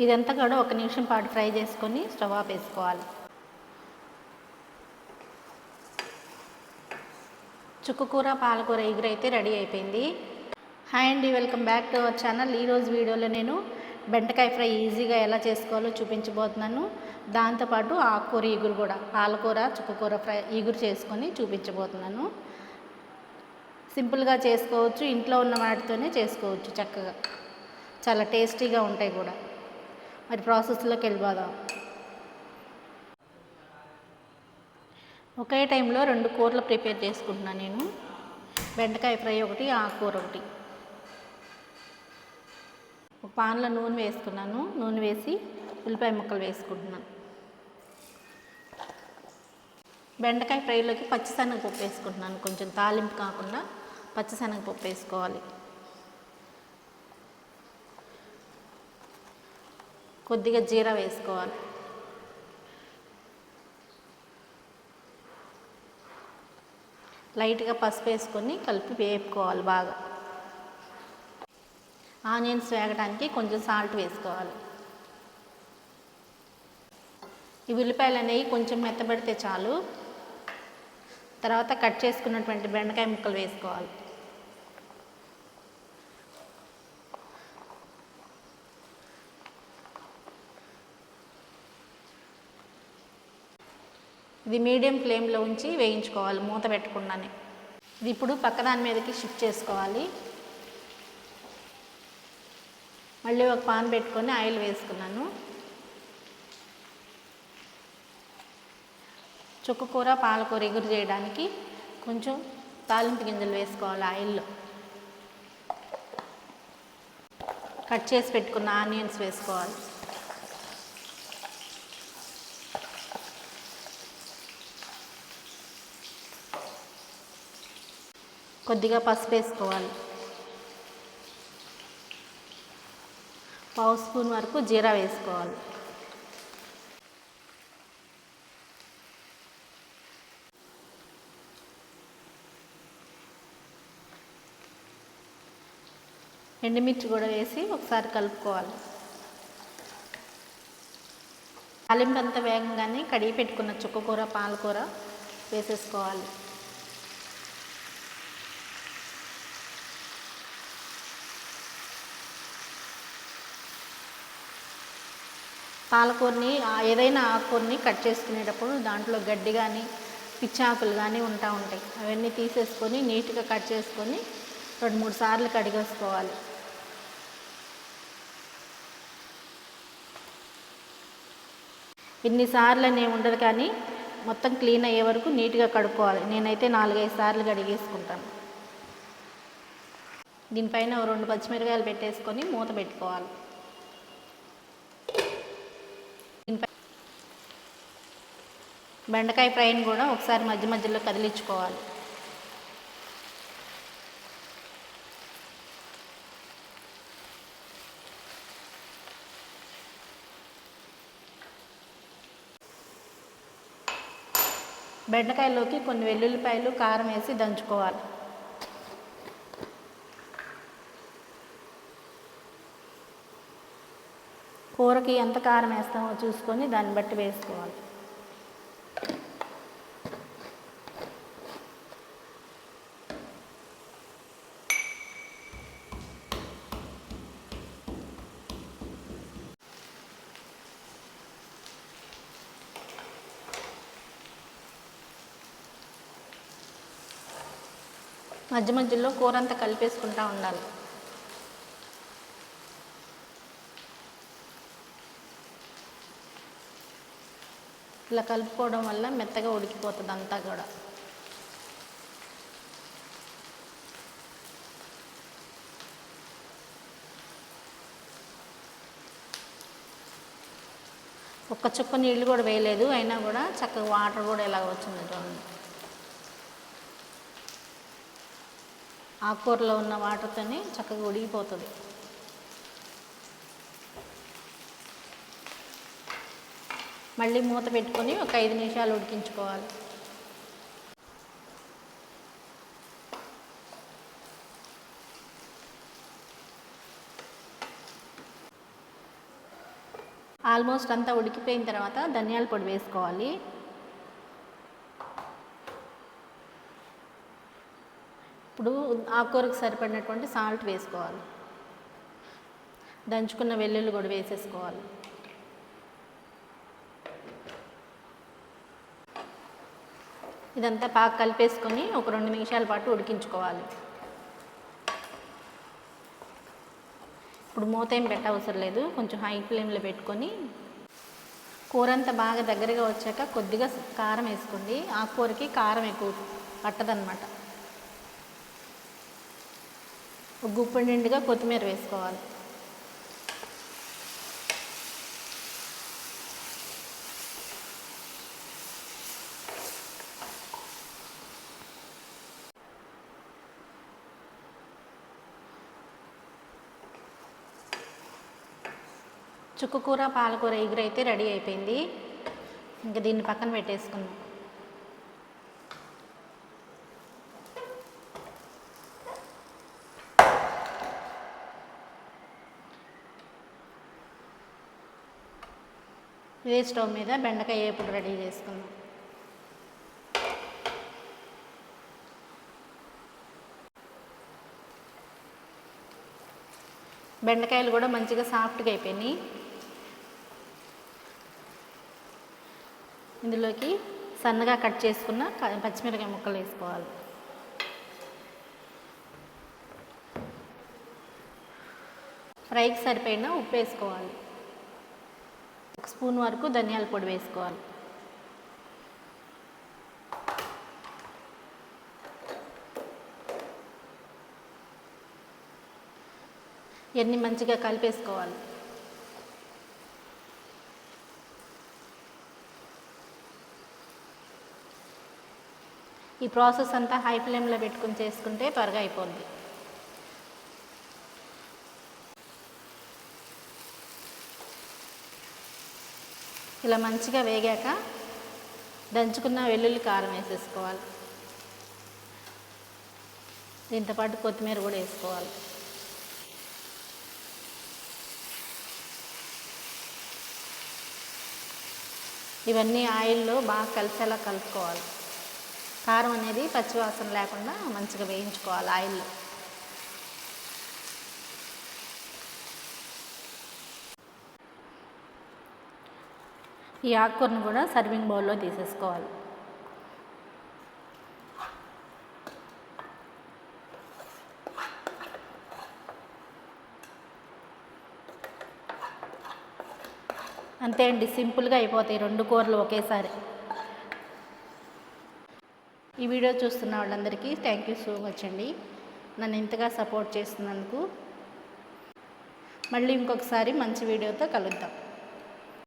ఇదంతా కూడా 1 నిమిషం పాటు ఫ్రై చేసుకొని స్టవ్ ఆఫ్ వేసుకోవాలి. చుక్కకూర పాలకూర ఇగురు అయితే రెడీ అయిపోయింది. హాయ్ అండి, welcome back to our channel. ఈరోజు వీడియోలో నేను బెండకాయ ఫ్రై ఈజీగా ఎలా చేసుకోవాలో చూపించబోతున్నాను. దాంతోపాటు ఆకుకూర ఇగురు కూడా, పాలకూర చుక్కకూర ఫ్రై ఇగురు చేసుకొని చూపించబోతున్నాను. సింపుల్గా చేసుకోవచ్చు, ఇంట్లో ఉన్న వాటితోనే చేసుకోవచ్చు చక్కగా, చాలా టేస్టీగా ఉంటాయి కూడా. మరి ప్రాసెస్లోకి వెళ్ళిపోదాం. ఒకే టైంలో 2 కూరలు ప్రిపేర్ చేసుకుంటున్నాను నేను. బెండకాయ ఫ్రై ఒకటి, ఆకుకూర ఒకటి. ఒక పాన్లో నూనె వేసుకున్నాను. నూనె వేసి ఉల్లిపాయ ముక్కలు వేసుకుంటున్నాను. బెండకాయ ఫ్రైలోకి పచ్చిశనగపప్పు వేసుకుంటున్నాను. కొంచెం తాలింపు కాకుండా పచ్చిశనగపప్పు వేసుకోవాలి. కొద్దిగా జీరా వేసుకోవాలి. లైట్గా పసుపు వేసుకొని కలిపి వేపుకోవాలి బాగా. ఆనియన్స్ వేగడానికి కొంచెం సాల్ట్ వేసుకోవాలి. ఈ ఉల్లిపాయలు అనేవి కొంచెం మెత్తబడితే చాలు. తర్వాత కట్ చేసుకున్నటువంటి బెండకాయ ముక్కలు వేసుకోవాలి. ఇది మీడియం ఫ్లేమ్లో ఉంచి వేయించుకోవాలి, మూత పెట్టకుండానే. ఇది ఇప్పుడు పక్కదాని మీదకి షిఫ్ట్ చేసుకోవాలి. మళ్ళీ ఒక పాన్ పెట్టుకొని ఆయిల్ వేసుకున్నాను. చుక్కకూర పాలకూర ఎగురు చేయడానికి కొంచెం తాలింపు గింజలు వేసుకోవాలి ఆయిల్లో. కట్ చేసి పెట్టుకున్న ఆనియన్స్ వేసుకోవాలి. కొద్దిగా పసుపు వేసుకోవాలి. 1/2 స్పూన్ వరకు జీరా వేసుకోవాలి. ఎండుమిర్చి కూడా వేసి ఒకసారి కలుపుకోవాలి. తాలింపు అంతా వేగంగానే కడిగి పెట్టుకున్న చుక్కకూర పాలకూర వేసేసుకోవాలి. పాలకూరని ఏదైనా ఆకుకూరని కట్ చేసుకునేటప్పుడు దాంట్లో గడ్డి కానీ పిచ్చి ఆకులు కానీ ఉంటాయి. అవన్నీ తీసేసుకొని నీట్గా కట్ చేసుకొని 2-3 సార్లు కడిగేసుకోవాలి. ఇన్నిసార్లు అనేవి ఉండదు, కానీ మొత్తం క్లీన్ అయ్యే వరకు నీట్గా కడుక్కోవాలి. నేనైతే 4-5 సార్లు కడిగేసుకుంటాను. దీనిపైన 2 పచ్చిమిరకాయలు పెట్టేసుకొని మూత పెట్టుకోవాలి. బెండకాయ ఫ్రైని కూడా ఒకసారి మధ్య మధ్యలో కదిలించుకోవాలి. బెండకాయలోకి కొన్ని వెల్లుల్లిపాయలు కారం వేసి దంచుకోవాలి. కూరకి ఎంత కారం వేస్తామో చూసుకొని దాన్ని బట్టి వేసుకోవాలి. మధ్య మధ్యలో కూర అంతా కలిపేసుకుంటూ ఉండాలి. ఇలా కలుపుకోవడం వల్ల మెత్తగా ఉడికిపోతుంది అంతా కూడా. ఒక్క చుక్క నీళ్ళు కూడా వేయలేదు, అయినా కూడా చక్కగా వాటర్ కూడా ఎలా వచ్చింది చూడండి. ఆకుకూరలో ఉన్న వాటర్తోనే చక్కగా ఉడికిపోతుంది. మళ్ళీ మూత పెట్టుకొని ఒక 5 నిమిషాలు ఉడికించుకోవాలి. ఆల్మోస్ట్ అంతా ఉడికిపోయిన తర్వాత ధనియాల పొడి వేసుకోవాలి. ఇప్పుడు ఆకుకూరకు సరిపడినటువంటి సాల్ట్ వేసుకోవాలి. దంచుకున్న వెల్లుల్లి కూడా వేసేసుకోవాలి. ఇదంతా బాగా కలిపేసుకొని ఒక 2 నిమిషాల పాటు ఉడికించుకోవాలి. ఇప్పుడు మూత ఏం పెట్టవసరం లేదు, కొంచెం హై ఫ్లేమ్లో పెట్టుకొని కూర అంతా బాగా దగ్గరగా వచ్చాక కొద్దిగా కారం వేసుకోండి. ఆకుకూరకి కారం ఎక్కువ పట్టదనమాట. ఒక గుప్పెడు నిండుగా కొత్తిమీర వేసుకోవాలి. చుక్కకూర పాలకూర ఎగురైతే రెడీ అయిపోయింది. ఇంకా దీన్ని పక్కన పెట్టేసుకుందాం. ఇదే స్టవ్ మీద బెండకాయ వేపుడు రెడీ చేసుకుందాం. బెండకాయలు కూడా మంచిగా సాఫ్ట్గా అయిపోయినాయి. ఇందులోకి సన్నగా కట్ చేసుకున్న పచ్చిమిరపకాయ ముక్కలు వేసుకోవాలి. ఫ్రైకి సరిపోయిన ఉప్పు వేసుకోవాలి. 1 స్పూన్ వరకు ధనియాల పొడి వేసుకోవాలి. ఇవన్నీ మంచిగా కలిపేసుకోవాలి. ఈ ప్రాసెస్ అంతా హై ఫ్లేమ్లో పెట్టుకుని చేసుకుంటే త్వరగా అయిపోద్ది. ఇలా మంచిగా వేగాక దంచుకున్న వెల్లుల్లి కారం వేసేసుకోవాలి. దీంతోపాటు కొత్తిమీర కూడా వేసుకోవాలి. ఇవన్నీ ఆయిల్లో బాగా కలిసేలా కలుపుకోవాలి. కారం అనేది పచ్చివాసన లేకుండా మంచిగా వేయించుకోవాలి ఆయిల్లో. ఈ ఆకుకూరను కూడా సర్వింగ్ బౌల్లో తీసేసుకోవాలి. అంతే అండి, సింపుల్గా అయిపోతాయి 2 కూరలు ఒకేసారి. ఈ వీడియో చూస్తున్న వాళ్ళందరికీ థ్యాంక్ యూ సో మచ్ అండి, నన్ను ఇంతగా సపోర్ట్ చేస్తున్నందుకు. మళ్ళీ ఇంకొకసారి మంచి వీడియోతో కలుద్దాం.